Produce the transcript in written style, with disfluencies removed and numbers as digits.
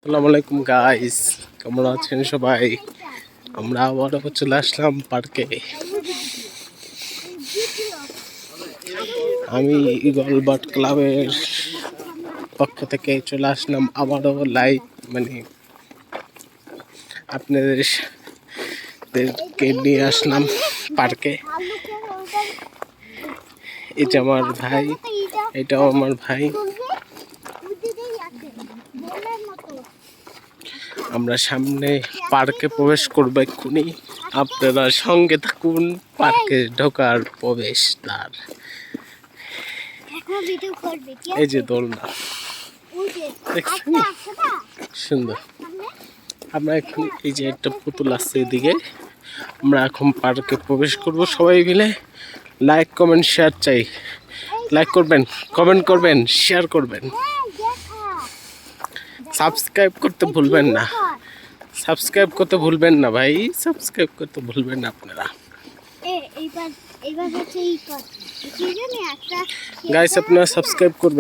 আসসালামু আলাইকুম গাইস, কেমন আছেন সবাই? আমরা আবারও চলে আসলাম পার্কে। আমি ঈগল বার্ড ক্লাবের পক্ষ থেকে চলে আসলাম আবারও লাইভ, মানে আপনাদেরকে নিয়ে আসলাম পার্কে। এটা আমার ভাই, এটাও আমার ভাই। আমরা সামনে পার্কে প্রবেশ করবো এক্ষুনি। আপনারা সঙ্গে থাকুন। পার্কে ঢোকার প্রবেশদ্বার, এই যে দোলনা দেখছেন, সুন্দর। আমরা এখন এই যে একটা পুতুল আসছে এদিকে, আমরা এখন পার্কে প্রবেশ করব সবাই মিলে। লাইক কমেন্ট শেয়ার চাই। লাইক করবেন, কমেন্ট করবেন, শেয়ার করবেন, সাবস্ক্রাইব করতে ভুলবেন না। সাবস্ক্রাইব করতে ভুলবেন না ভাই, সাবস্ক্রাইব করতে ভুলবেন না আপনারা। গাইস আপনারা সাবস্ক্রাইব করবেন।